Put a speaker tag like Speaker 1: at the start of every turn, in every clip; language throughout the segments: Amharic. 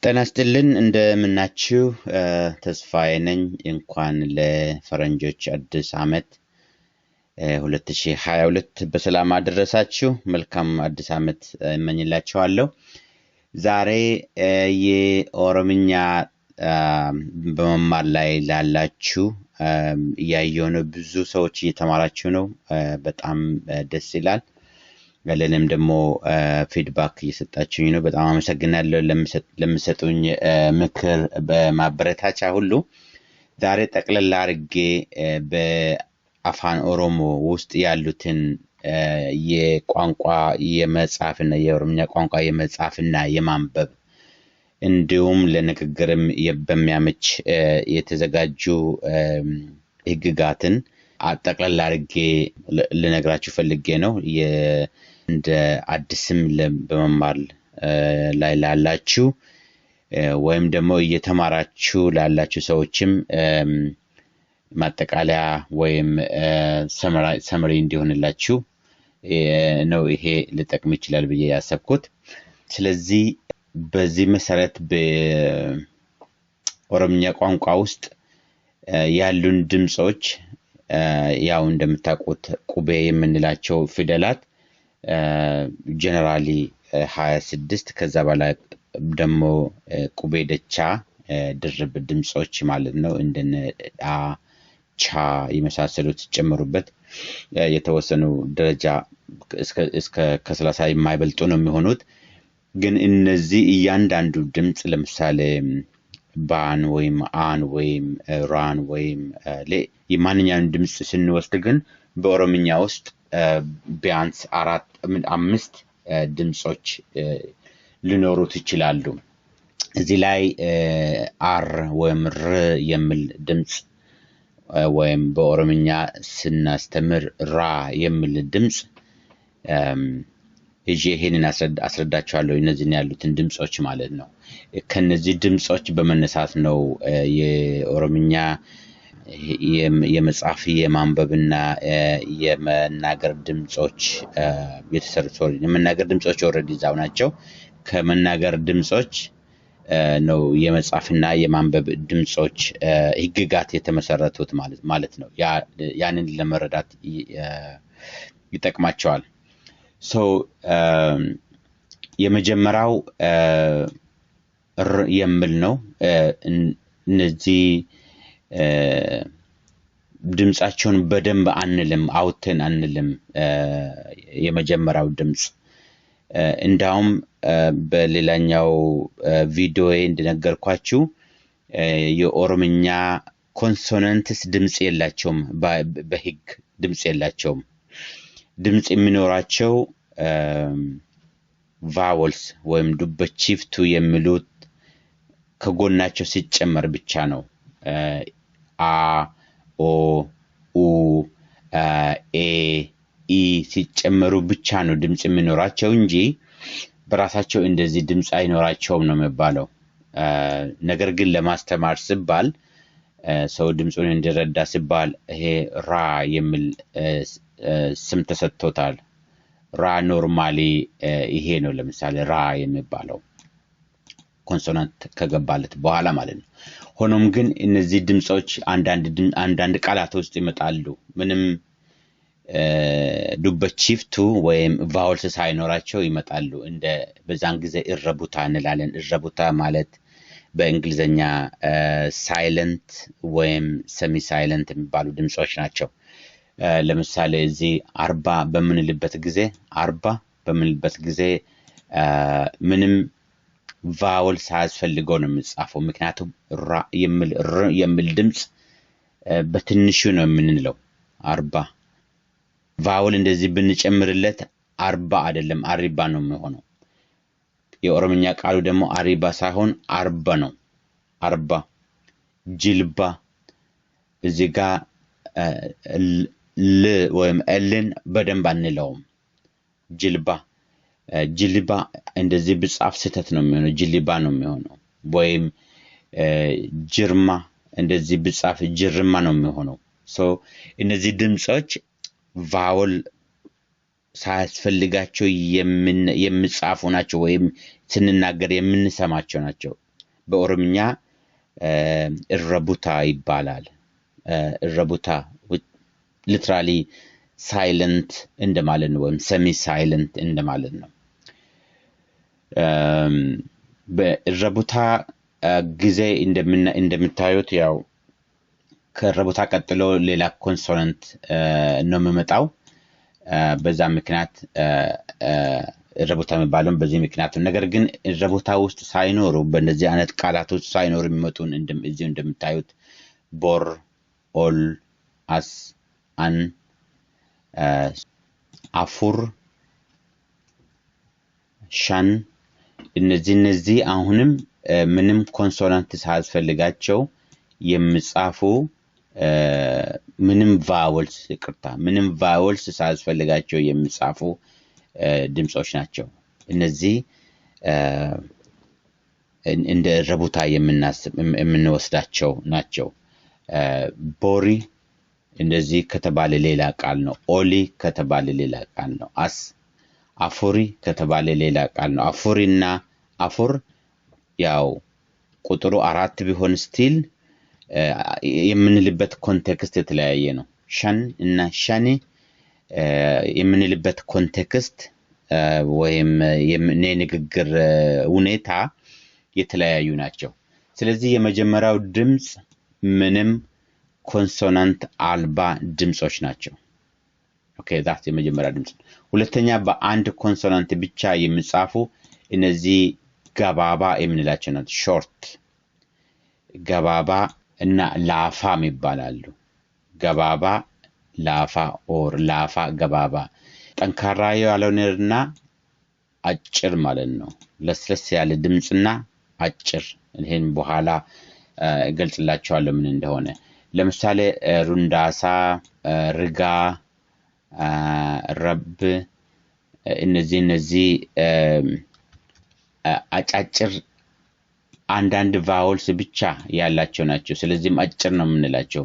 Speaker 1: ጤና ይስጥልን እንደምናችሁ ተስፋዬ ነኝ እንኳን ለፈረንጆች አዲስ ዓመት 2022 በሰላም አደረሳችሁ መልካም አዲስ ዓመት እመኝላችኋለሁ ዛሬ የኦሮምኛ በመማር ላይ ላላችሁ ያየውን ብዙ ሰዎች እየተማራችሁ ነው በጣም ደስ ይላል ለኔም ደግሞ ፊድባክ እየሰጣችሁኝ ነው በጣም አመሰግናለሁ ለምሰጡኝ ምክር በማበረታቻ ሁሉ ዛሬ ጠቅለል አድርጌ በአፋን ኦሮሞ ውስጥ ያሉትን የቋንቋ የመጻፍና የኦሮምኛ ቋንቋ የመጻፍና የማንበብ እንዲሁም ለንግግርም በሚያመች የተዘጋጁ ህግጋትን ጠቅለል አድርጌ ልነግራችሁ ፈልጌ ነው እንደ አዲስም በመማር ላይ ላላችሁ ወይም ደግሞ እየተማራችሁ ላላችሁ ሰዎችም ማጠቃለያ ወይም ሰመሪ እንዲሆንላችሁ ነው ይሄ ልጠቅም ይችላል ብዬ ያሰብኩት ስለዚህ በዚህ መሰረት በኦሮምኛ ቋንቋ ውስጥ ያሉን ድምጾች ያው እንደምታውቁት ቁቤ የምንላቸው ፊደላት ጀነራሊ 26 ከዛ በላይ ደግሞ ቁቤ ደቻ ድርብ ድምጾች ማለት ነው እንደነ አ ቻ የመሳሰሉት ጨምሩበት የተወሰኑ ደረጃ እስከ ከ30 የማይበልጡ ነው የሚሆኑት ግን እነዚህ እያንዳንዱ ድምጽ ለምሳሌ ባን ወይም አን ወይም ራን ወይም የማንኛውንም ድምጽ ስንወስድ ግን በኦሮምኛ ውስጥ ቢያንስ 5 ድምጾች ሊኖሩት ይችላሉ እዚህ ላይ አር ወይም ር የሚል ድምጽ ወይም በኦሮምኛ ስናስተምር ራ የሚል ድምጽ ይሄንን አስረዳችኋለሁ እነዚህን ያሉትን ድምጾች ማለት ነው ከነዚህ ድምጾች በመነሳት ነው የኦሮምኛ የመጻፍ የማንበብና የመናገር ድምጾች የተሰሩት የመናገር ድምጾች ኦሬዲ ዛው ናቸው ከመናገር ድምጾች ነው የመጻፍና የማንበብ ድምጾች ህግጋት የተመሰረቱት ማለት ነው ያንን ለመረዳት ይጠቅማቸዋል so የመጀመሪያው የሚል ነው እነዚህ ድምጻቸውን በደንብ አንልም አውተን አንልም የመጀመሪያው ድምጽ እንዳውም በሌላኛው ቪዲዮዬ እንደነገርኳችሁ የኦሮምኛ ኮንሶናንትስ ድምጽ የላቸውም በህግ ድምጽ የላቸውም ድምጽ የሚኖራቸው ቫወልስ ወይም ዱበቺፍቱ የሚሉት ከጎናቸው ሲጨመር ብቻ ነው አ ኦ ኡ ኤ ኢ ሲጨመሩ ብቻ ነው ድምጽ የሚኖራቸው እንጂ በራሳቸው እንደዚህ ድምጽ አይኖራቸውም ነው የሚባለው ነገር ግን ለማስተማር ሲባል ሰው ድምጹን እንዲረዳ ሲባል ይሄ ራ የሚል ስም ተሰጥቶታል ራ ኖርማሊ ይሄ ነው ለምሳሌ ራ የሚባለው ኮንሶናንት ከገባለት በኋላ ማለት ነው ሆኖም ግን እነዚህ ድምጾች አንዳንድ ቃላት ውስጥ ይመጣሉ ምንም ዱበቺፍቱ ወይም ቫውልስ ሳይኖራቸው ይመጣሉ እንደ በዛን ጊዜ እረቡታ እንላለን እረቡታ ማለት በእንግሊዘኛ ሳይለንት ወይም ሰሚ ሳይለንት የሚባሉ ድምጾች ናቸው ለምሳሌ እዚህ 40 በምንልበት ጊዜ ምንም ቫውል ሳያስፈልገው ነው የሚጻፈው ምክንያቱም ራ የሚል ድምጽ በትንሹ ነው የምንለው 40 ቫውል እንደዚህ ብንጨምርለት 40 አይደለም አሪባ ነው የሚሆነው የኦሮምኛ ቃሉ ደግሞ አሪባ ሳይሆን 40 ነው 40 ጅልባ እዚህ ጋር ል ወይም ኤልን በደንብ አንለውም ጅልባ እንደዚህ ብጻፍ ስህተት ነው የሚሆነው ጅልባ ነው የሚሆነው ወይም ጅርማ እንደዚህ ብጻፍ ጅርማ ነው የሚሆነው ሶ እነዚህ ድምጾች ቫውል ሳያስፈልጋቸው የሚጻፉ ናቸው ወይም ስንናገር የምንሰማቸው ናቸው በኦሮምኛ እረቡታ ይባላል። እረቡታ literally silent እንደማለት ነው ወይም semi silent እንደማለት ነው። በእረቡታ ጊዜ እንደምታዩት ያው ከረቡታ ቀጥሎ ሌላ ኮንሶናንት ነው የሚመጣው። በዛ ምክንያት እረቡታ የሚባለው በዚህ ምክንያት ነው። ነገር ግን እረቡታ ውስጥ ሳይኖሩ በእነዚህ አይነት ቃላቶች ሳይኖሩ የሚመጡን እዚህ እንደምታዩት ቦር፣ ኦል፣ አስ፣ አን፣ አፉር፣ ሻን እነዚህ አሁንም ምንም ኮንሶናንት ሳያስፈልጋቸው የሚጻፉ ምንም ቫወልስ ሳያስፈልጋቸው የሚጻፉ ድምጾች ናቸው። እነዚህ እንደ ረቡታ የምንወስዳቸው ናቸው። ቦሪ እንደዚህ ከተባለ ሌላ ቃል ነው። ኦሊ ከተባለ ሌላ ቃል ነው። አፉሪ ከተባለ ሌላ ቃል ነው። አፉሪና አፉር ያው ቁጥሩ 4 ቢሆን ስቲል የምንልበት ኮንቴክስት የተለያየ ነው። ሻን እና ሻኒ የምንልበት ኮንቴክስት ወይም የንግግር ሁኔታ የተለያዩ ናቸው። ስለዚህ የመጀመሪያው ድምጽ ምንም ኮንሶናንት አልባ ድምጾች ናቸው። ኦኬ ዛት የመጀመሪያ ድምጽ። ሁለተኛ በአንድ ኮንሶናንት ብቻ የሚጻፉ እነዚህ ገባባ የምንላቸው ናቸው። ሾርት ገባባ እና ላፋም ይባላሉ። ገባባ ላፋ ኦር ላፋ ገባባ ጠንካራ ያልሆነና አጭር ማለት ነው። ለስለስ ያለ ድምጽና አጭር። ይሄን በኋላ ገልጽላችኋለሁ ምን እንደሆነ። ለምሳሌ ሩንዳሳ፣ ርጋ፣ ረብ እነዚህ አጫጭር አንዳንድ ቫውልስ ብቻ ያላቸው ናቸው። ስለዚህም አጭር ነው የምንላቸው።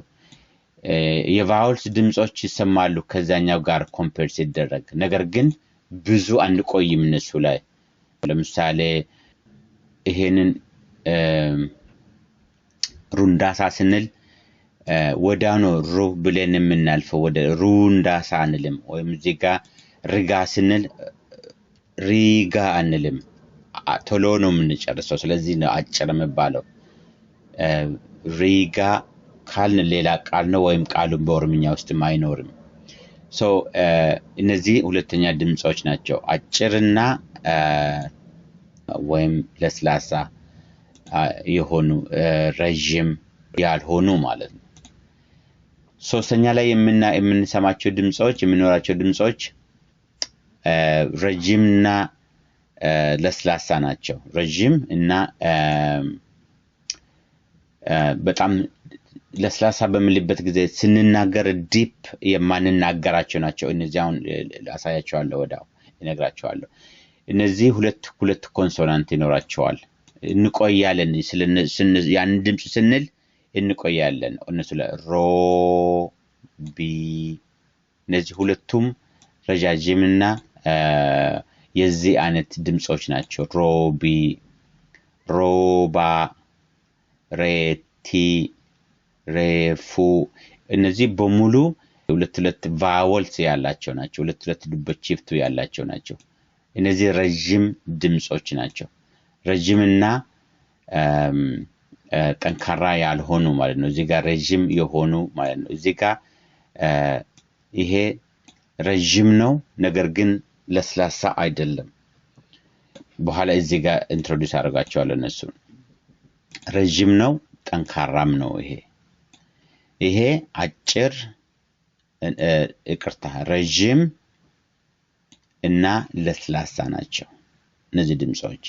Speaker 1: የቫውልስ ድምጾች ይሰማሉ ከዛኛው ጋር ኮምፔር ሲደረግ፣ ነገር ግን ብዙ አንቆይም እነሱ ላይ። ለምሳሌ ይሄንን ሩንዳሳ ስንል ወዳኖ ሩ ብለን የምናልፈው ወደ ሩንዳሳ አንልም። ወይም እዚህ ጋር ርጋ ስንል ሪጋ አንልም። ቶሎ ነው የምንጨርሰው። ስለዚህ ነው አጭር የሚባለው። ሪጋ ካልን ሌላ ቃል ነው ወይም ቃሉን በኦሮምኛ ውስጥ አይኖርም። እነዚህ ሁለተኛ ድምጾች ናቸው። አጭርና ወይም ለስላሳ የሆኑ ረጅም ያልሆኑ ማለት ነው። ሶስተኛ ላይ የምንሰማቸው ድምጾች የምንኖራቸው ድምጾች ረጅምና ለስላሳ ናቸው። ረጅም እና በጣም ለስላሳ በሚልበት ጊዜ ስንናገር ዲፕ የማንናገራቸው ናቸው። እነዚህ አሁን አሳያቸዋለሁ ወዳው እነግራቸዋለሁ። እነዚህ ሁለት ኮንሶናንት ይኖራቸዋል። እንቆያለን ያን ድምጽ ስንል እንቆያለን። እነሱ ሮ ቢ እነዚህ ሁለቱም ረጃጅምና የዚህ አይነት ድምጾች ናቸው። ሮቢ፣ ሮባ፣ ሬቲ፣ ሬፉ እነዚህ በሙሉ ሁለት ቫወልስ ያላቸው ናቸው። ሁለት ድምጾች ያላቸው ናቸው። እነዚህ ረጅም ድምጾች ናቸው። ረጅምና ጠንካራ ያልሆኑ ማለት ነው። እዚህ ጋር ረጅም የሆኑ ማለት ነው። እዚህ ጋር ይሄ ረጅም ነው፣ ነገር ግን ለስላሳ አይደለም። በኋላ እዚህ ጋር ኢንትሮዲዩስ አደርጋቸዋለሁ እነሱ። ረጅም ነው፣ ጠንካራም ነው። ይሄ አጭር ረጅም እና ለስላሳ ናቸው እነዚህ ድምጾች።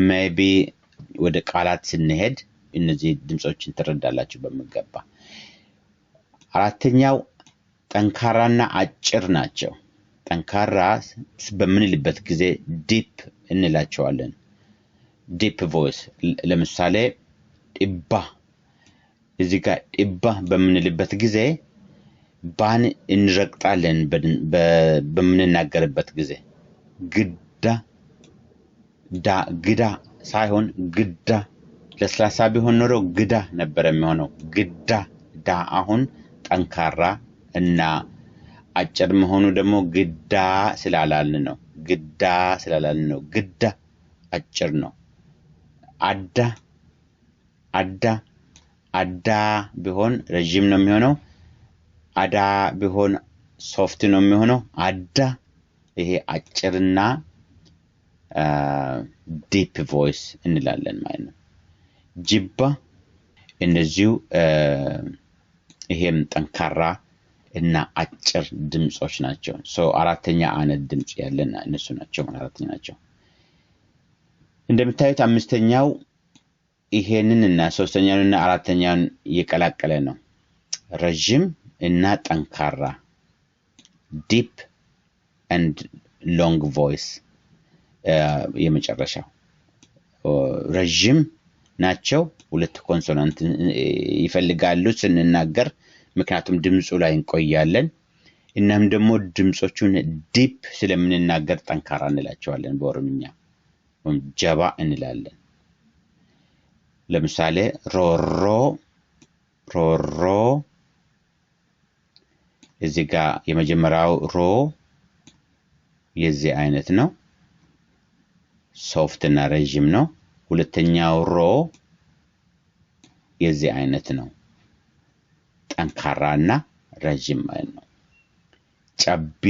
Speaker 1: ሜቢ ወደ ቃላት ስንሄድ እነዚህ ድምጾችን ትረዳላችሁ በሚገባ። አራተኛው ጠንካራና አጭር ናቸው። ጠንካራ በምንልበት ጊዜ ዲፕ እንላቸዋለን። ዲፕ ቮይስ ለምሳሌ ጢባ። እዚህ ጋር ጢባ በምንልበት ጊዜ ባን እንረግጣለን በምንናገርበት ጊዜ። ግዳ ዳ ግዳ ሳይሆን ግዳ ለስላሳ ቢሆን ኖሮ ግዳ ነበር የሚሆነው ግዳ ዳ አሁን ጠንካራ እና አጭር መሆኑ ደግሞ ግዳ ስላላልን ነው ግዳ አጭር ነው አዳ አዳ አዳ ቢሆን ረጅም ነው የሚሆነው አዳ ቢሆን ሶፍት ነው የሚሆነው አዳ ይሄ አጭርና ዲፕ ቮይስ እንላለን ማለት ነው ጅባ እንደዚሁ ይሄም ጠንካራ እና አጭር ድምጾች ናቸው አራተኛ አይነት ድምጽ ያለን እነሱ ናቸው አራተኛ ናቸው እንደምታዩት አምስተኛው ይሄንንና ሶስተኛውንና አራተኛውን እየቀላቀለ ነው ረጅም እና ጠንካራ deep and long voice የመጨረሻው ረጅም ናቸው ሁለት ኮንሶናንት ይፈልጋሉ ስንናገር ምክንያቱም ድምጹ ላይ እንቆያለን እናም ደግሞ ድምጾቹን ዲፕ ስለምንናገር ጠንካራ እንላቸዋለን በኦሮምኛ ወይም ጀባ እንላለን ለምሳሌ ሮሮ እዚህ ጋር የመጀመሪያው ሮ የዚህ አይነት ነው ሶፍት እና ረጅም ነው ሁለተኛው ሮ የዚህ አይነት ነው ጠንካራና ረጅም ማለት ነው ጨቢ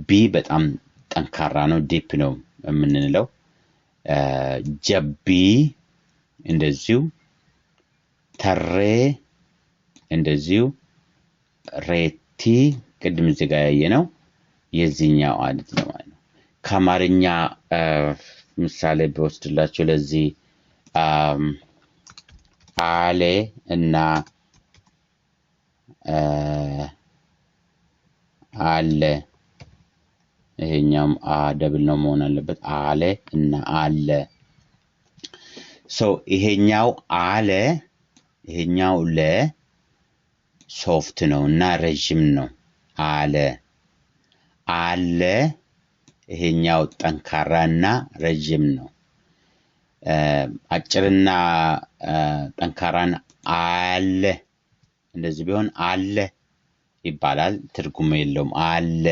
Speaker 1: ቢ በጣም ጠንካራ ነው ዲፕ ነው የምንለው ጀቢ እንደዚሁ ተሬ እንደዚሁ ሬቲ ቅድም እዚህ ጋር ያየነው የዚህኛው አይነት ነው ማለት ነው ከአማርኛ ምሳሌ በወስድላችሁ ለዚህ አለ እና አለ ይሄኛውም ደብል ነው መሆን አለበት አለ እና አለ ይሄኛው አለ ይሄኛው ለ ሶፍት ነውና ረጅም ነው አለ ይሄኛው ጠንካራና ረጅም ነው አጭርና ጠንካራን አለ እንደዚህ ቢሆን አለ ይባላል ትርጉም የለውም አለ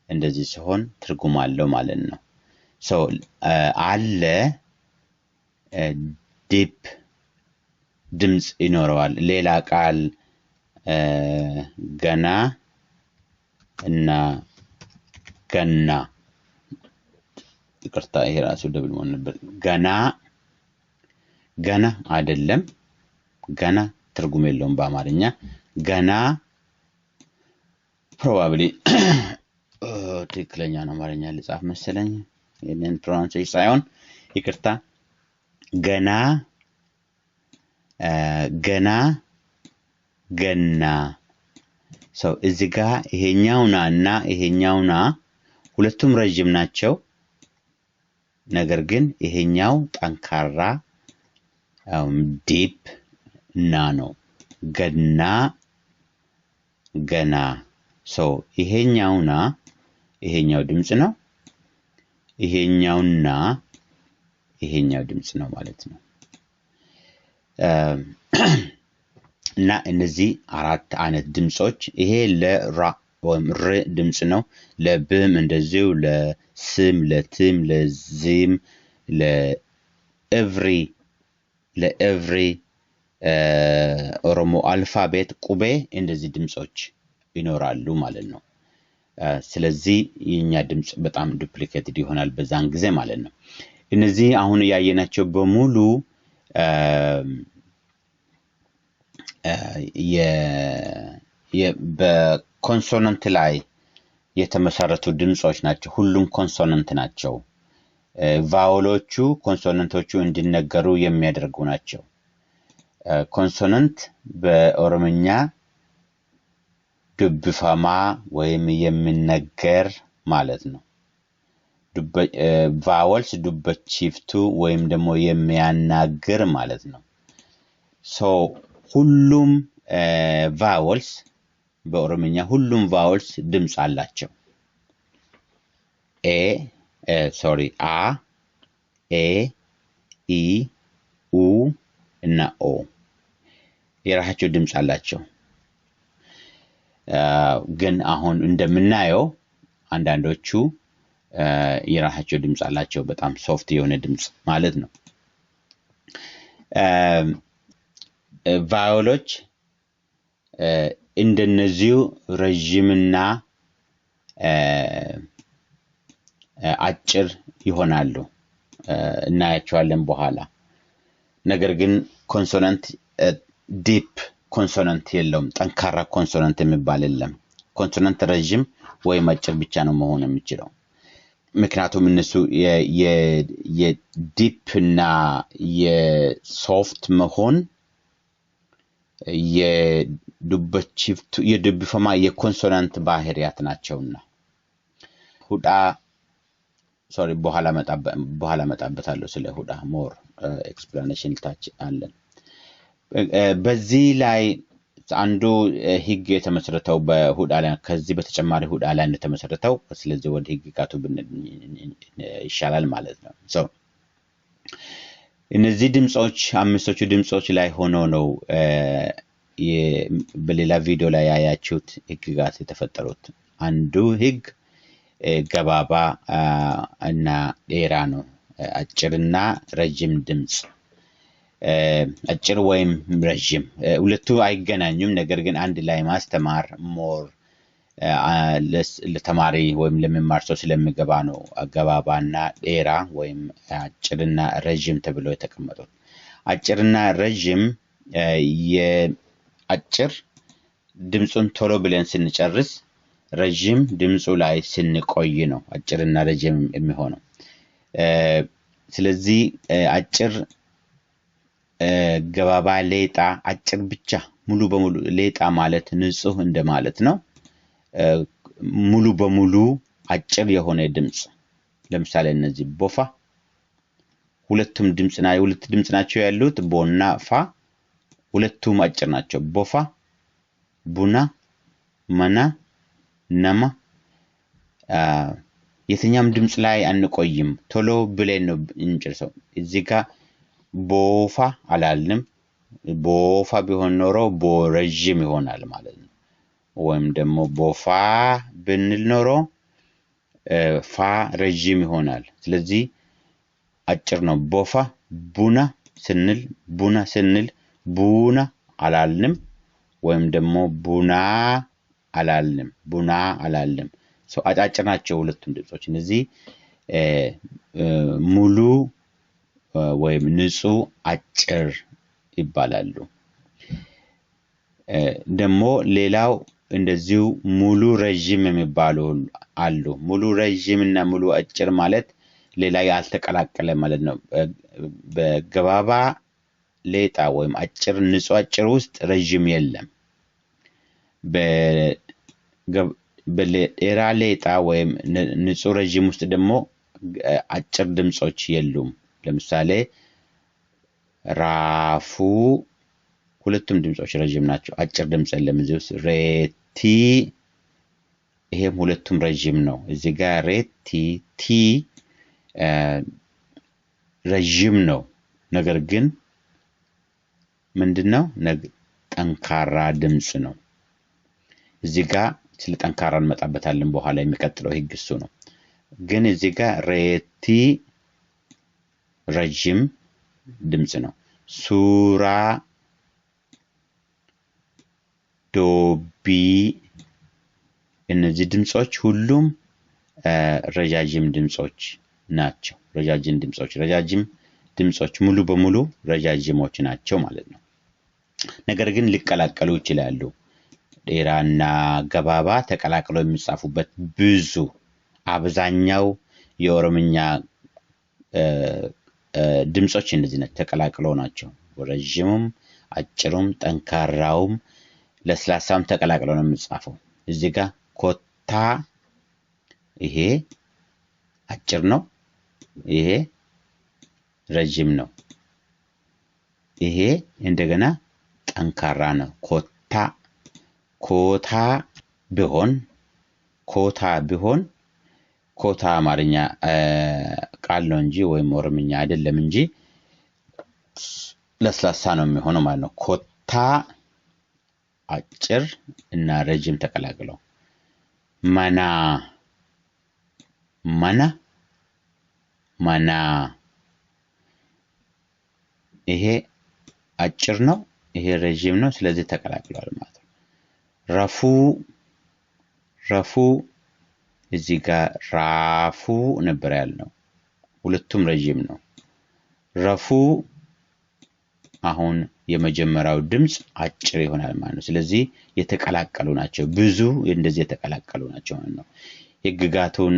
Speaker 1: እንደዚህ ሲሆን ትርጉም አለው ማለት ነው አለ ዲፕ ድምጽ ይኖረዋል ሌላ ቃል ገና እና ገና ይቅርታ ይሄ ራሱ ደብል መሆን ነበር ገና አይደለም ገና ትርጉም የለውም በአማርኛ ገና probably ትክክለኛ ነው አማርኛ ልጻፍ መሰለኝ የኔን ፕሮናንሲዬሽን ሳይሆን ይቅርታ ገና ገና እዚህ ጋር ይሄኛውና ይሄኛውና ሁለቱም ረጅም ናቸው ነገር ግን ይሄኛው ጠንካራ ዲፕ ና ነው ገና ይሄኛውና ይሄኛው ድምጽ ነው ይሄኛውና ይሄኛው ድምጽ ነው ማለት ነው እና እነዚህ አራት አይነት ድምጾች ይሄ ለራ ወይም ር ድምጽ ነው ለብም እንደዚሁ ለስም ለትም ለዚም ለኤቭሪ ኦሮሞ አልፋቤት ቁቤ እንደዚህ ድምጾች ይኖራሉ ማለት ነው ስለዚህ የኛ ድምጽ በጣም ዱፕሊኬትድ ይሆናል በዛን ጊዜ ማለት ነው እነዚህ አሁን ያየናቸው በሙሉ በኮንሶናንት ላይ የተመሰረቱ ድምጾች ናቸው ሁሉም ኮንሶናንት ናቸው ቫውሎቹ ኮንሶናንቶቹ እንዲነገሩ የሚያደርጉ ናቸው ኮንሶናንት በኦሮምኛ ዱብፋማ ወይም የሚነገር ማለት ነው ቫውልስ ዱበቺፍቱ ወይም ደግሞ የሚያናግር ማለት ነው ሁሉም ቫውልስ በኦሮምኛ ሁሉም ቫውልስ ድምጽ አላቸው ኤ ሶሪ አ ኤ ኢ ኡ እና ኦ የራሳቸው ድምጽ አላቸው። ግን አሁን እንደምናየው አንዳንዶቹ የራሳቸው ድምጽ አላቸው በጣም ሶፍት የሆነ ድምጽ ማለት ነው። ቫዮሎች እንደነዚሁ ረጅምና አጭር ይሆናሉ እናያቸዋለን በኋላ። ነገር ግን ኮንሶናንት ዲፕ ኮንሶናንት የለውም፣ ጠንካራ ኮንሶናንት የሚባል የለም። ኮንሶናንት ረጅም ወይም አጭር ብቻ ነው መሆን የሚችለው። ምክንያቱም እነሱ የዲፕ እና የሶፍት መሆን የዱብፈማ የኮንሶናንት ባህሪያት ናቸውና ሁዳ ሶሪ በኋላ መጣበታለሁ ስለ ሁዳ ሞር ኤክስፕላኔሽን ታች አለን። በዚህ ላይ አንዱ ህግ የተመሰረተው በሁዳ ላይ ከዚህ በተጨማሪ ሁዳ ላይ እንደተመሰረተው ስለዚህ ወደ ህግጋቱ ይሻላል ማለት ነው። እነዚህ ድምጾች አምስቶቹ ድምጾች ላይ ሆኖ ነው በሌላ ቪዲዮ ላይ ያያችሁት ህግጋት የተፈጠሩት። አንዱ ህግ ገባባ እና ዴራ ነው። አጭርና ረጅም ድምጽ። አጭር ወይም ረጅም ሁለቱ አይገናኙም፣ ነገር ግን አንድ ላይ ማስተማር ሞር ለተማሪ ወይም ለመማር ሰው ስለሚገባ ነው ገባባና ዴራ ወይም አጭርና ረጅም ተብለው የተቀመጡት። አጭርና ረጅም የአጭር ድምጹን ቶሎ ብለን ስንጨርስ ረጅም ድምጹ ላይ ስንቆይ ነው አጭርና ረጅም የሚሆነው። ስለዚህ አጭር ገባባ ሌጣ አጭር ብቻ ሙሉ በሙሉ ሌጣ ማለት ንጹህ እንደማለት ነው። ሙሉ በሙሉ አጭር የሆነ ድምጽ ለምሳሌ እነዚህ ቦፋ ሁለት ድምጽ ናቸው ያሉት ቦና ፋ ሁለቱም አጭር ናቸው። ቦፋ ቡና መና ነማ የትኛም ድምጽ ላይ አንቆይም፣ ቶሎ ብለን ነው እንጨርሰው። እዚህ ጋር ቦፋ አላልንም። ቦፋ ቢሆን ኖሮ ቦረጅም ይሆናል ማለት ነው። ወይም ደግሞ ቦፋ ብንል ኖሮ ፋ ረጅም ይሆናል። ስለዚህ አጭር ነው። ቦፋ ቡና ስንል ቡና አላልንም፣ ወይም ደግሞ ቡና አላልንም። አጫጭር ናቸው ሁለቱም ድምጾች። እነዚህ ሙሉ ወይም ንጹህ አጭር ይባላሉ። ደግሞ ሌላው እንደዚሁ ሙሉ ረጅም የሚባሉ አሉ። ሙሉ ረጅም እና ሙሉ አጭር ማለት ሌላ ያልተቀላቀለ ማለት ነው። በገባባ ሌጣ ወይም አጭር ንጹህ አጭር ውስጥ ረጅም የለም። በሌራ ሌጣ ወይም ንጹህ ረጅም ውስጥ ደግሞ አጭር ድምጾች የሉም። ለምሳሌ ራፉ ሁለቱም ድምጾች ረጅም ናቸው፣ አጭር ድምጽ የለም እዚህ ውስጥ። ሬቲ ይሄም ሁለቱም ረጅም ነው። እዚህ ጋር ሬቲ ቲ ረጅም ነው፣ ነገር ግን ምንድነው ጠንካራ ድምጽ ነው። እዚህ ጋር ስለ ጠንካራ እንመጣበታለን በኋላ የሚቀጥለው ህግ እሱ ነው። ግን እዚህ ጋር ሬቲ ረጅም ድምጽ ነው። ሱራ ዶቢ እነዚህ ድምጾች ሁሉም ረጃጅም ድምጾች ናቸው። ረጃጅም ድምጾች ሙሉ በሙሉ ረጃጅሞች ናቸው ማለት ነው። ነገር ግን ሊቀላቀሉ ይችላሉ። ዴራና ገባባ ተቀላቅለው የሚጻፉበት ብዙ አብዛኛው የኦሮምኛ ድምጾች እንደዚህ ናቸው፣ ተቀላቅለው ናቸው። ረጅሙም አጭሩም ጠንካራውም ለስላሳም ተቀላቅለው ነው የሚጻፈው። እዚህ ጋር ኮታ ይሄ አጭር ነው፣ ይሄ ረጅም ነው። ይሄ እንደገና ጠንካራ ነው። ኮታ ቢሆን ኮታ አማርኛ ቃል ነው እንጂ ወይም ኦሮምኛ አይደለም እንጂ ለስላሳ ነው የሚሆነው ማለት ነው። ኮታ አጭር እና ረጅም ተቀላቅለው መና መና መና ይሄ አጭር ነው፣ ይሄ ረጅም ነው። ስለዚህ ተቀላቅሏል ማለት ነው። ረፉ ረፉ እዚህ ጋር ራፉ ነበር ያልነው፣ ሁለቱም ረጅም ነው። ረፉ አሁን የመጀመሪያው ድምጽ አጭር ይሆናል ማለት ነው። ስለዚህ የተቀላቀሉ ናቸው፣ ብዙ እንደዚህ የተቀላቀሉ ናቸው ማለት ነው። ህግጋቱን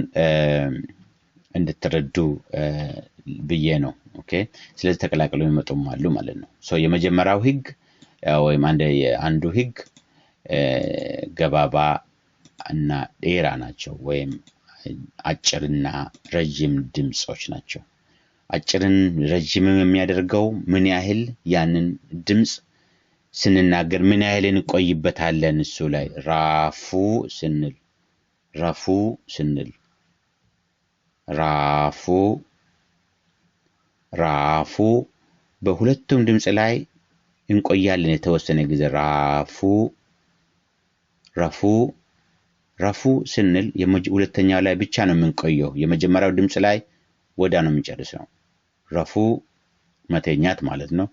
Speaker 1: እንድትረዱ ብዬ ነው። ኦኬ ስለዚህ ተቀላቅለው የሚመጡም አሉ ማለት ነው። የመጀመሪያው ህግ ወይም አንዱ ህግ ገባባ እና ዴራ ናቸው ወይም አጭርና ረጅም ድምጾች ናቸው። አጭርን ረጅምም የሚያደርገው ምን ያህል ያንን ድምጽ ስንናገር ምን ያህል እንቆይበታለን እሱ ላይ ራፉ ስንል ረፉ ስንል ራፉ ራፉ በሁለቱም ድምጽ ላይ እንቆያለን የተወሰነ ጊዜ ራፉ ረፉ ረፉ ስንል ሁለተኛው ላይ ብቻ ነው የምንቆየው። የመጀመሪያው ድምጽ ላይ ወዳ ነው የምንጨርሰው። ረፉ መተኛት ማለት ነው።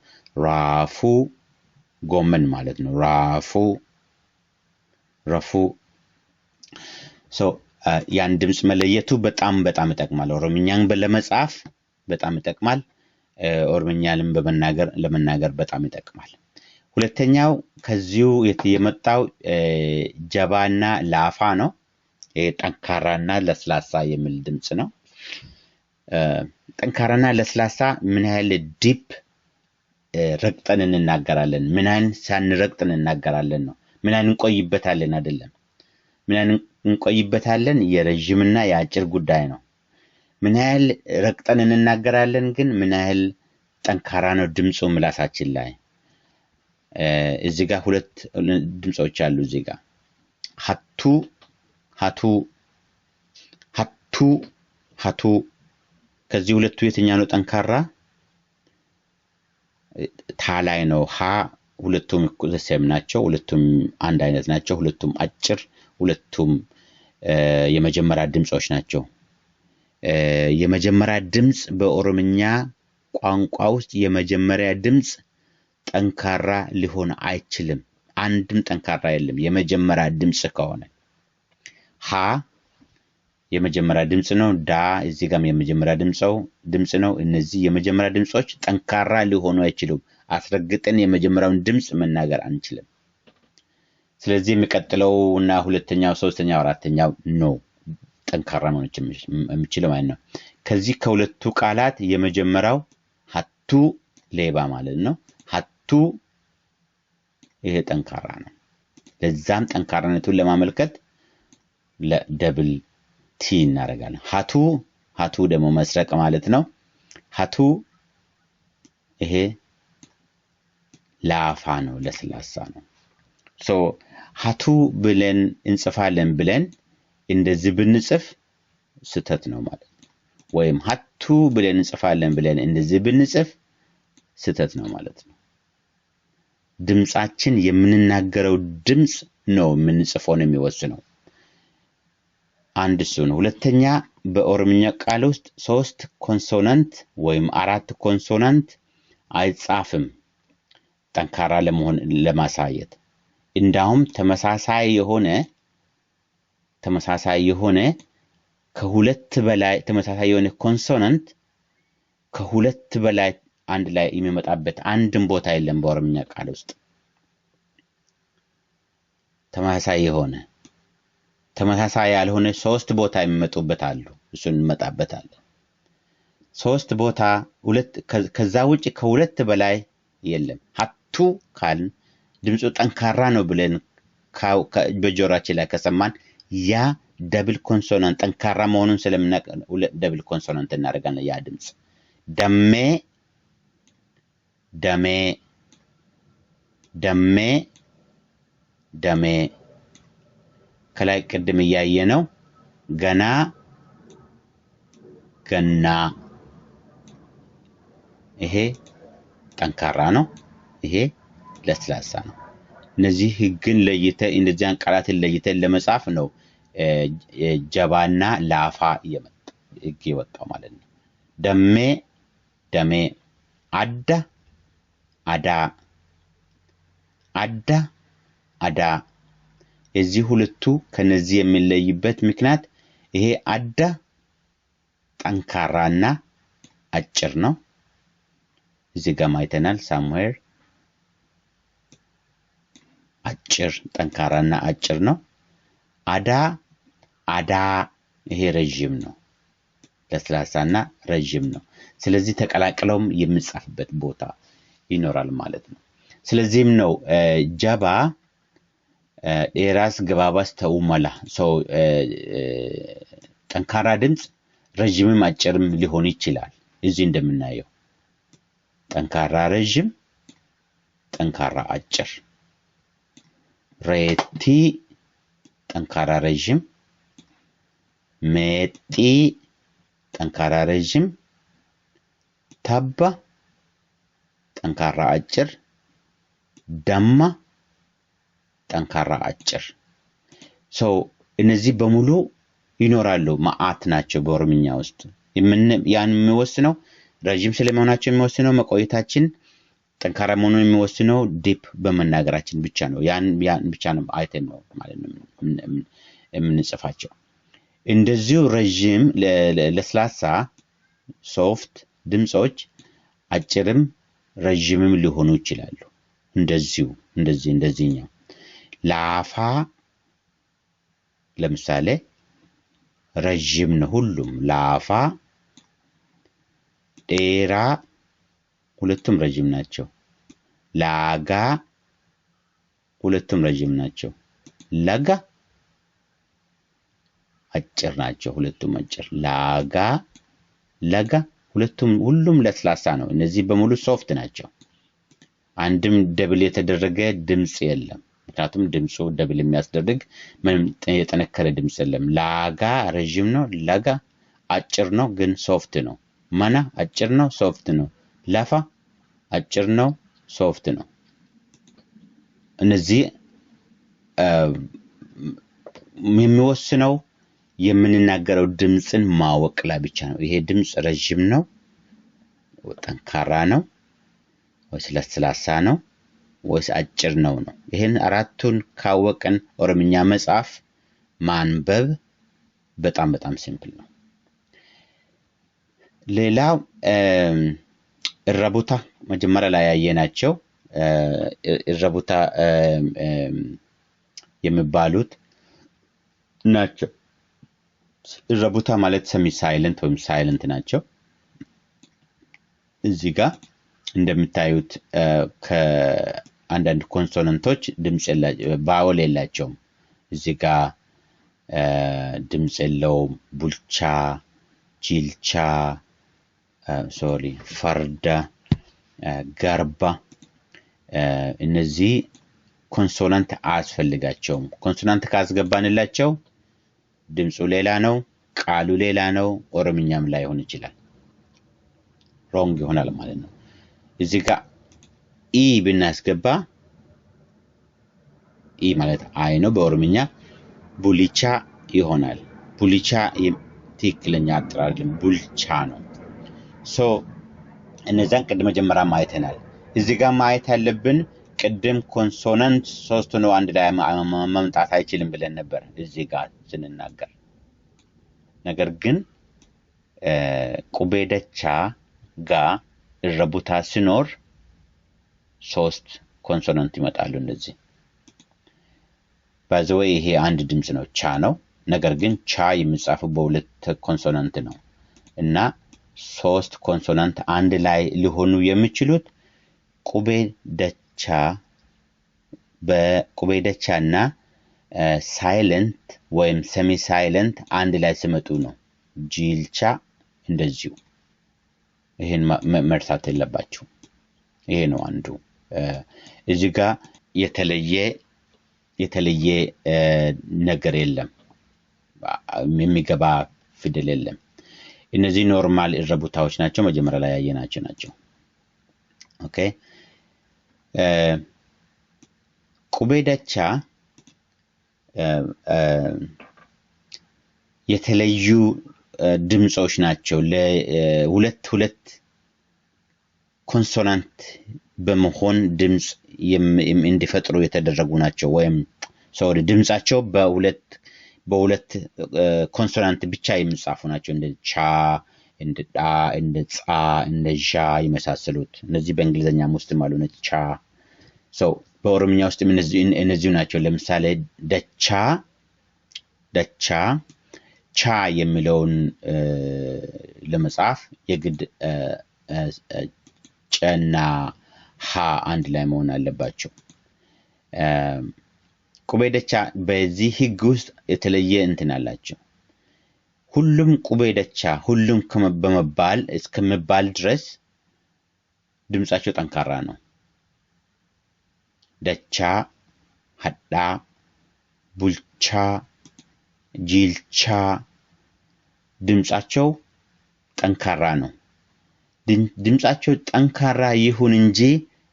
Speaker 1: ራፉ ጎመን ማለት ነው። ራፉ ረፉ ያን ድምጽ መለየቱ በጣም ይጠቅማል። ኦሮምኛን ለመጻፍ በጣም ይጠቅማል። ኦሮምኛንም ለመናገር በጣም ይጠቅማል። ሁለተኛው ከዚሁ የመጣው ጀባና ላፋ ነው። ጠንካራና ለስላሳ የሚል ድምጽ ነው። ጠንካራና ለስላሳ ምን ያህል ዲፕ ረግጠን እንናገራለን፣ ምን ያህል ሳንረግጠን እንናገራለን ነው። ምን ያህል እንቆይበታለን አይደለም። ምን ያህል እንቆይበታለን የረጅምና የአጭር ጉዳይ ነው። ምን ያህል ረግጠን እንናገራለን ግን ምን ያህል ጠንካራ ነው ድምጹ ምላሳችን ላይ። እዚህ ጋር ሁለት ድምጾች አሉ። እዚህ ጋር ሀቱ ሀቱ ሀቱ ሀቱ ከዚህ ሁለቱ የትኛው ነው ጠንካራ? ታላይ ነው። ሀ ሁለቱም እኩል ናቸው። ሁለቱም አንድ አይነት ናቸው። ሁለቱም አጭር፣ ሁለቱም የመጀመሪያ ድምጾች ናቸው። የመጀመሪያ ድምጽ በኦሮምኛ ቋንቋ ውስጥ የመጀመሪያ ድምጽ ጠንካራ ሊሆን አይችልም። አንድም ጠንካራ የለም የመጀመሪያ ድምጽ ከሆነ። ሀ የመጀመሪያ ድምጽ ነው። ዳ እዚህ ጋርም የመጀመሪያ ድምጽ ነው። እነዚህ የመጀመሪያ ድምጾች ጠንካራ ሊሆኑ አይችሉም። አስረግጠን የመጀመሪያውን ድምጽ መናገር አንችልም። ስለዚህ የሚቀጥለውና ሁለተኛው፣ ሶስተኛው፣ አራተኛው ነው ጠንካራ ነው የሚችለው ማለት ነው። ከዚህ ከሁለቱ ቃላት የመጀመሪያው ሀቱ ሌባ ማለት ነው። ሀቱ ይሄ ጠንካራ ነው። ለዛም ጠንካራነቱን ለማመልከት ለደብል ቲ እናደርጋለን። ሀቱ ደግሞ መስረቅ ማለት ነው። ሀቱ ይሄ ላፋ ነው፣ ለስላሳ ነው። ሀቱ ብለን እንጽፋለን ብለን እንደዚህ ብንጽፍ ስተት ነው ማለት ነው። ወይም ሀቱ ብለን እንጽፋለን ብለን እንደዚህ ብንጽፍ ስተት ነው ማለት ነው። ድምጻችን የምንናገረው ድምጽ ነው የምንጽፈው ነው የሚወስነው። አንድ እሱ ነው። ሁለተኛ በኦሮምኛ ቃል ውስጥ 3 ኮንሶናንት ወይም 4 ኮንሶናንት አይጻፍም ጠንካራ ለመሆን ለማሳየት። እንዳውም ተመሳሳይ የሆነ ከሁለት በላይ ተመሳሳይ የሆነ ኮንሶናንት ከሁለት በላይ አንድ ላይ የሚመጣበት አንድም ቦታ የለም በኦሮምኛ ቃል ውስጥ። ተመሳሳይ ያልሆነ 3 ቦታ የሚመጡበት አሉ። እሱን እንመጣበታለን። 3 ቦታ ከዛ ውጪ ከሁለት በላይ የለም። ሀቱ ካልን ድምጹ ጠንካራ ነው ብለን በጆሮአችን ላይ ከሰማን ያ ደብል ኮንሶናንት ጠንካራ መሆኑን ስለምናውቅ ደብል ኮንሶናንት እናደርጋለን። ያ ድምጽ ደሜ ደሜ ደሜ ደሜ ከላይ ቅድም ያየነው ገና ገና ይሄ ጠንካራ ነው ይሄ ለስላሳ ነው እነዚህ ህግን ለይተን እንደዚያን ቃላትን ለይተን ለመጻፍ ነው ጀባና ላፋ ህግ የወጣው ማለት ነው ደሜ ደሜ አዳ አዳ አዳ አዳ እዚህ ሁለቱ ከነዚህ የሚለይበት ምክንያት ይሄ አዳ ጠንካራና አጭር ነው እዚህ ጋር ማይተናል somewhere አጭር ጠንካራና አጭር ነው አዳ አዳ ይሄ ረጅም ነው ለስላሳና ረጅም ነው ስለዚህ ተቀላቅለውም የሚጻፍበት ቦታ ይኖራል ማለት ነው ስለዚህም ነው ጀባ ኤራስ ገባባስ ተውመላ ሰው ጠንካራ ድምጽ ረጅምም አጭርም ሊሆን ይችላል እዚህ እንደምናየው ጠንካራ ረጅም ጠንካራ አጭር ሬቲ ጠንካራ ረጅም ሜጢ ጠንካራ ረጅም ታባ ጠንካራ አጭር ደማ ጠንካራ አጭር ሰው እነዚህ በሙሉ ይኖራሉ ማአት ናቸው በኦሮምኛ ውስጥ ያን የሚወስነው ረጅም ስለመሆናቸው የሚወስነው መቆየታችን ጠንካራ መሆኑን የሚወስነው ዲፕ በመናገራችን ብቻ ነው ያን ብቻ ነው አይተን ነው ማለት ነው የምንጽፋቸው እንደዚሁ ረጅም ለስላሳ ሶፍት ድምጾች አጭርም ረጅምም ሊሆኑ ይችላሉ እንደዚሁ እንደዚህኛው ላፋ ለምሳሌ ረጅም ነው ሁሉም ላፋ ዴራ ሁለቱም ረጅም ናቸው ላጋ ሁለቱም ረጅም ናቸው ለጋ አጭር ናቸው ሁለቱም አጭር ላጋ ለጋ ሁሉም ለስላሳ ነው እነዚህ በሙሉ ሶፍት ናቸው አንድም ደብል የተደረገ ድምጽ የለም ምክንያቱም ድምጹ ደብል የሚያስደርግ ምንም የጠነከረ ድምጽ የለም ላጋ ረጅም ነው ለጋ አጭር ነው ግን ሶፍት ነው ማና አጭር ነው ሶፍት ነው ላፋ አጭር ነው ሶፍት ነው እነዚህ የሚወስነው የምንናገረው ድምጽን ማወቅ ላይ ብቻ ነው ይሄ ድምጽ ረጅም ነው ጠንካራ ነው ወይስ ለስላሳ ነው ወይስ አጭር ነው ይሄን አራቱን ካወቀን ኦሮምኛ መጻፍ ማንበብ በጣም ሲምፕል ነው ሌላው እረቡታ መጀመሪያ ላይ ያየናቸው እረቡታ የሚባሉት ናቸው እረቡታ ማለት ሰሚ ሳይለንት ወይም ሳይለንት ናቸው እዚህ ጋር እንደምታዩት ከአንዳንድ ኮንሶናንቶች ድምጽ ባወል የላቸውም እዚህ ጋር ድምጽ የለውም ቡልቻ ጂልቻ ፈርዳ ጋርባ እነዚህ ኮንሶናንት አያስፈልጋቸውም ኮንሶናንት ካስገባንላቸው ድምጹ ሌላ ነው ቃሉ ሌላ ነው ኦሮምኛም ላይ ሆነ ይችላል ሮንግ ይሆናል ማለት ነው እዚህ ጋር ኢ ብናስገባ ኢ ማለት አይ ነው በኦሮምኛ ቡሊቻ ይሆናል ቡሊቻ ትክክለኛ አጠራር ቡልቻ ነው ሶ እነዛን ቅድመ ጀመራ ማይተናል እዚህ ጋር ማየት ያለብን ቅድም ኮንሶናንት ሶስት ነው አንድ ላይ መምጣት አይችልም ብለን ነበር እዚህ ጋር ስንናገር ነገር ግን ቁቤደቻ ጋር እረቡታ ሲኖር ሶስት ኮንሶናንት ይመጣሉ እንደዚህ ባዘወይ ይሄ አንድ ድምጽ ነው ቻ ነው ነገር ግን ቻ የሚጻፈው በሁለት ኮንሶናንት ነው እና ሶስት ኮንሶናንት አንድ ላይ ሊሆኑ የሚችሉት ቁቤደቻ በቁቤደቻና ሳይለንት ወይም ሰሚ ሳይለንት አንድ ላይ ሲመጡ ነው ጂልቻ እንደዚሁ ይሄን መርሳት የለባችሁ ይሄ ነው አንዱ እዚህ ጋር የተለየ ነገር የለም የሚገባ ፊደል የለም እነዚህ ኖርማል እረቡታዎች ናቸው መጀመሪያ ላይ ያየናቸው ናቸው ኦኬ ቁቤ ደቻ የተለዩ ድምጾች ናቸው ለሁለት ኮንሶናንት በመሆን ድምጽ እንዲፈጥሩ የተደረጉ ናቸው ወይም ሶሪ ድምጻቸው በሁለት ኮንሶናንት ብቻ የሚጻፉ ናቸው እንደ ቻ እንደ ዳ እንደ ጻ እንደ ዣ ይመሳሰሉት እነዚህ በእንግሊዘኛ ውስጥ ማለት ነው ቻ ሶ በኦሮምኛ ውስጥ እነዚህ ናቸው ለምሳሌ ደቻ ቻ የሚለውን ለመጻፍ የግድ ጨና ሀ አንድ ላይ መሆን አለባቸው ቁቤ ደቻ በዚህ ህግ ውስጥ የተለየ እንትን አላቸው ሁሉም ቁቤ ደቻ ሁሉም በመባል እስከመባል ድረስ ድምጻቸው ጠንካራ ነው ደቻ ሀዳ ቡልቻ ጂልቻ ድምጻቸው ጠንካራ ነው ድምጻቸው ጠንካራ ይሁን እንጂ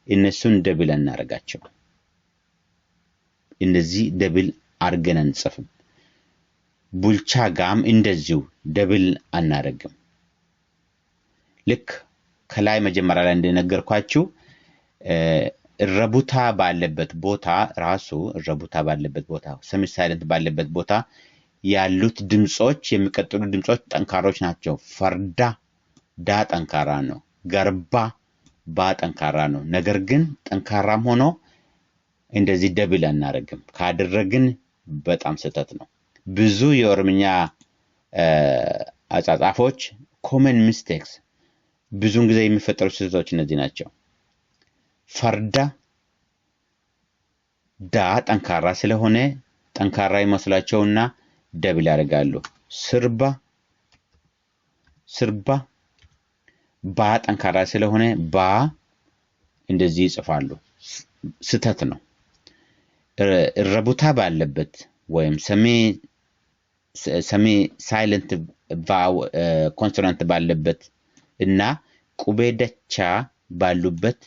Speaker 1: እነሱን ደብል እናረጋቸው እንደዚህ ደብል አርገን አንጽፍም ቡልቻ ጋም እንደዚሁ ደብል አናረግም ልክ ከላይ መጀመሪያ ላይ እንደነገርኳችሁ ረቡታ ባለበት ቦታ ራሱ ረቡታ ባለበት ቦታ ሰሚ ሳይለንት ባለበት ቦታ ያሉት ድምጾች የሚቀጥሉ ድምጾች ጠንካሮች ናቸው ፈርዳ ዳ ጠንካራ ነው ገርባ ባ ጠንካራ ነው ነገር ግን ጠንካራም ሆኖ እንደዚህ ደብል አናረግም ካደረግን በጣም ስህተት ነው ብዙ የኦሮምኛ አጻጻፎች ኮመን ሚስቴክስ ብዙን ጊዜ የሚፈጠሩ ስህተቶች እነዚህ ናቸው ፈርዳ ዳ ጠንካራ ስለሆነ ጠንካራ ይመስላቸውና ደብል ያደርጋሉ ስርባ ባ ጠንካራ ስለሆነ ባ እንደዚህ ይጽፋሉ ስህተት ነው ረቡታ ባለበት ወይም ሰሚ ሳይለንት ኮንሶናንት ባለበት እና ቁቤ ደቻ ባሉበት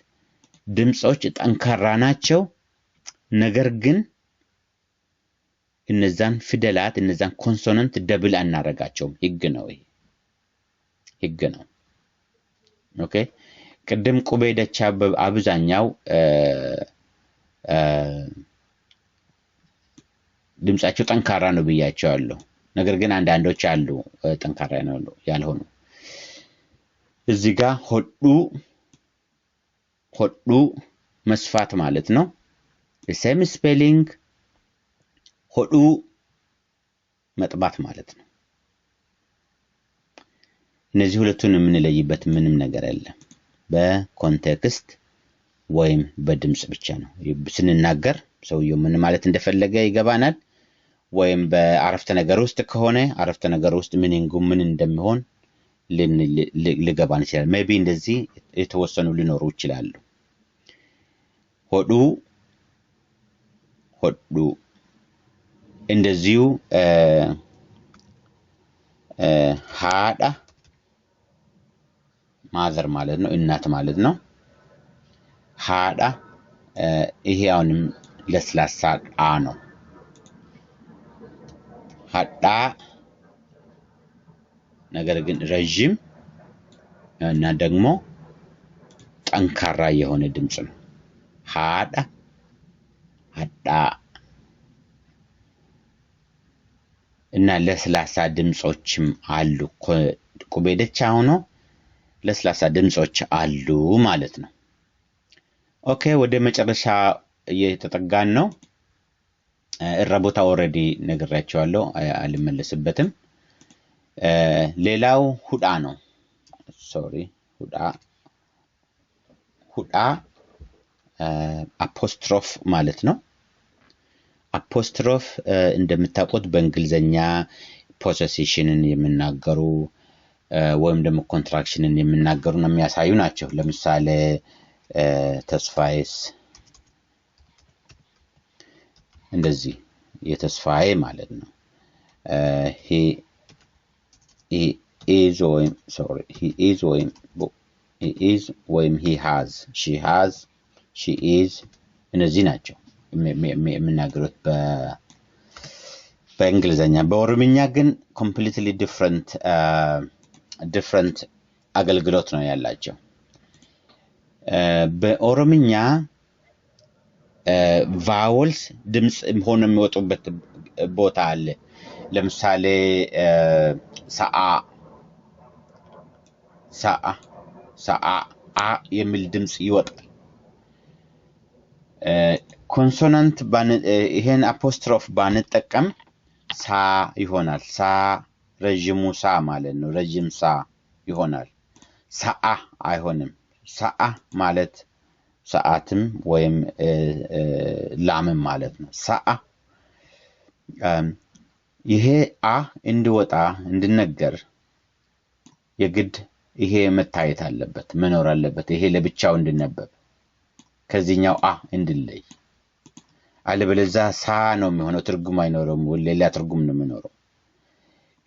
Speaker 1: ድምጾች ጠንካራ ናቸው ነገር ግን እነዛን ፊደላት እነዛን ኮንሶናንት ደብል አናረጋቸው ህግ ነው ኦኬ ቅድም ቁቤ ደቻ በአብዛኛው ድምጻቸው ጠንካራ ነው ብያቸዋለሁ ነገር ግን አንዳንዶች አሉ ጠንካራ ነው ያልሆኑ እዚህ ጋር ሆዱ መስፋት ማለት ነው ሴም ስፔሊንግ ሆዱ መጥባት ማለት ነው እነዚህ ሁለቱን የምንለይበት ምንም ነገር የለም በኮንቴክስት ወይም በድምጽ ብቻ ነው ስንናገር ሰውየው ምን ማለት እንደፈለገ ይገባናል ወይም በአረፍተ ነገር ውስጥ ከሆነ አረፍተ ነገር ውስጥ ምን እንደሚሆን ሊገባን ይችላል ሜቢ እንደዚህ የተወሰኑ ሊኖሩ ይችላሉ ሆዱ እንደዚሁ ሃዳ ማዘር ማለት ነው እናት ማለት ነው ሃዳ ይሄ አሁንም ለስላሳ አ ነው ሃዳ ነገር ግን ረጅም እና ደግሞ ጠንካራ የሆነ ድምጽ ነው ሃዳ እና ለስላሳ ድምጾችም አሉ ቁቤ ደቻ ሆኖ ለስላሳ ድምጾች አሉ ማለት ነው ኦኬ ወደ መጨረሻ እየተጠጋን ነው እረቦታ ኦሬዲ ነግራቸዋለሁ አልመለስበትም ሌላው ሁዳ ነው ሶሪ ሁዳ አፖስትሮፍ ማለት ነው አፖስትሮፍ እንደምታውቁት በእንግሊዘኛ ፖሴሽንን የሚናገሩ ወይም ደግሞ ኮንትራክሽንን የሚናገሩ ነው የሚያሳዩ ናቸው ለምሳሌ ተስፋዬስ እንደዚህ የተስፋዬ ማለት ነው he is ወይም he has, she has, she is እነዚህ ናቸው የምናገሩት በእንግሊዘኛ። በኦሮምኛ ግን completely different አገልግሎት ነው ያላቸው። በኦሮምኛ ቫውልስ ድምጽ ሆኖ የሚወጡበት ቦታ አለ። ለምሳሌ አ የሚል ድምጽ ይወጣል። ኮንሶናንት ይሄን አፖስትሮፍ ባንጠቀም ሳ ይሆናል። ሳ ረጅሙ ሳ ማለት ነው። ረጅም ሳ ይሆናል። ሰአ አይሆንም። ሰአ ማለት ሰዓትም ወይም ላምም ማለት ነው። ሰአ ይሄ እንዲወጣ እንድነገር የግድ ይሄ መታየት አለበት፣ መኖር አለበት። ይሄ ለብቻው እንድነበብ ከዚህኛው እንድለይ። አለበለዚያ ሳ ነው የሚሆነው፣ ትርጉም አይኖርም፣ ሌላ ትርጉም ነው የሚኖረው።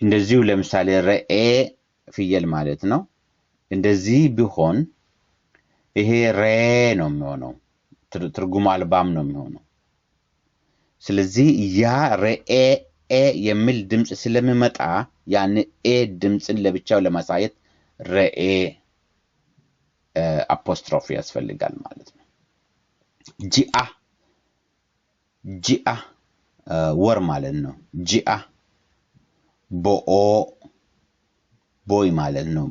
Speaker 1: እንደዚሁ ለምሳሌ ረኤ ፍየል ማለት ነው። እንደዚህ ቢሆን ይሄ ሬ ነው የሚሆነው፣ ትርጉም አልባም ነው የሚሆነው። ስለዚህ ያ ረኤ የሚል ድምጽ ስለሚመጣ ያን ድምጽን ለብቻው ለማሳየት ረኤ አፖስትሮፍ ያስፈልጋል ማለት ነው። ጂአ ወር ማለት ነው። ጂአ ቦይ ማለት ነው።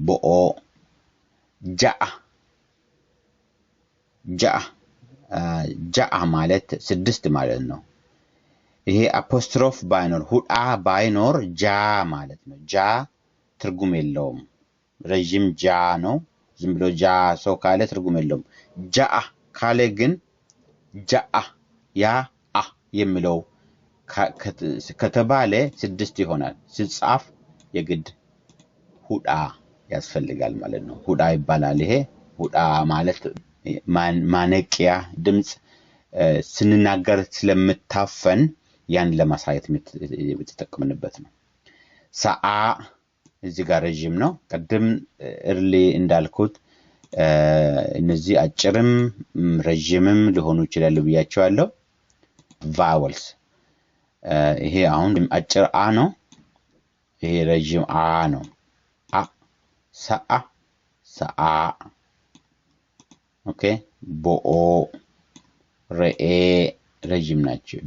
Speaker 1: ጃአ ማለት 6 ማለት ነው። ይሄ አፖስትሮፍ ባይኖር ባይኖር ጃ ማለት ነው። ጃ ትርጉም የለውም። ረጅም ጃ ነው። ዝም ብሎ ጃ ሰው ካለ ትርጉም የለውም። ጃአ ካለ ግን ጃአ ያ የሚለው ከተባለ 6 ይሆናል። ሲጻፍ የግድ ሁዳ ያስፈልጋል ማለት ነው። ሁዳ ይባላል። ይሄ ሁዳ ማለት ማነቂያ ድምጽ ስንናገር ስለምታፈን ያን ለማሳየት የተጠቀምንበት ነው። ሰአ እዚህ ጋር ረጅም ነው። ቀደም እርሊ እንዳልኩት እነዚህ አጭርም ረጅምም ሊሆኑ ይችላሉ ብያቸዋለሁ። ቫውልስ ይሄ አሁን አጭር ነው። ይሄ ረጅም ነው። ሰአ ኦኬ። ቦኦ ረኤ ረጅም ናቸው።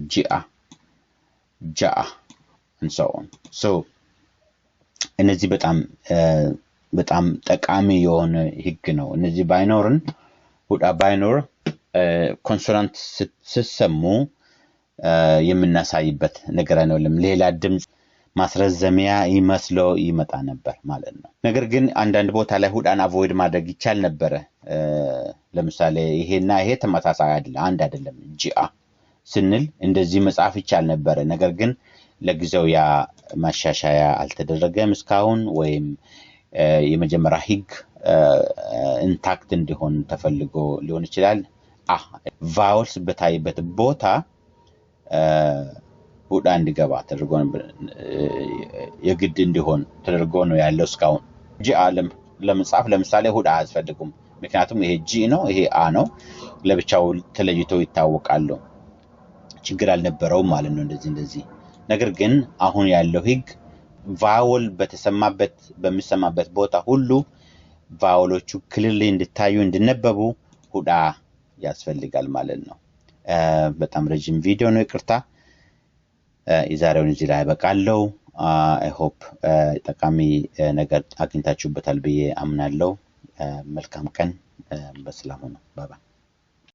Speaker 1: ጃአ and so on. so እነዚህ በጣም ጠቃሚ የሆነ ህግ ነው። እነዚህ ባይኖር ኮንሶናንት ሲሰሙ የምናሳይበት ነገር አይደለም። ሌላ ድምጽ ማስረዘሚያ ይመስለው ይመጣ ነበር ማለት ነው። ነገር ግን አንዳንድ ቦታ ላይ ሁዳን አቮይድ ማድረግ ይቻል ነበር። ለምሳሌ ይሄና ይሄ ተመሳሳይ አንድ አይደለም። ጂአ ስንል እንደዚህ መጻፍ ይቻል ነበር። ነገር ግን ለጊዜው ያ ማሻሻያ አልተደረገም እስካሁን፣ ወይም የመጀመሪያ ህግ ኢንታክት እንዲሆን ተፈልጎ ሊሆን ይችላል። ቫውልስ በታይበት ቦታ ሁዳ እንዲገባ ተደርጎ የግድ እንዲሆን ተደርጎ ነው ያለው እስካሁን። ለመጻፍ ለምሳሌ ሁዳ አያስፈልግም። ምክንያቱም ይሄ ጂ ነው፣ ይሄ ነው፣ ለብቻው ተለይቶ ይታወቃሉ። ችግር አልነበረውም ማለት ነው እንደዚህ። ነገር ግን አሁን ያለው ህግ ቫውል በሚሰማበት ቦታ ሁሉ ቫውሎቹ ክሊርሊ እንዲታዩ እንዲነበቡ ሁዳ ያስፈልጋል ማለት ነው። በጣም ረጅም ቪዲዮ ነው፣ ይቅርታ። የዛሬውን እዚህ ላይ በቃለው። አይ ሆፕ ጠቃሚ ነገር አግኝታችሁበታል ብዬ አምናለሁ። መልካም ቀን። በሰላም ሁኑ። ባይ ባይ።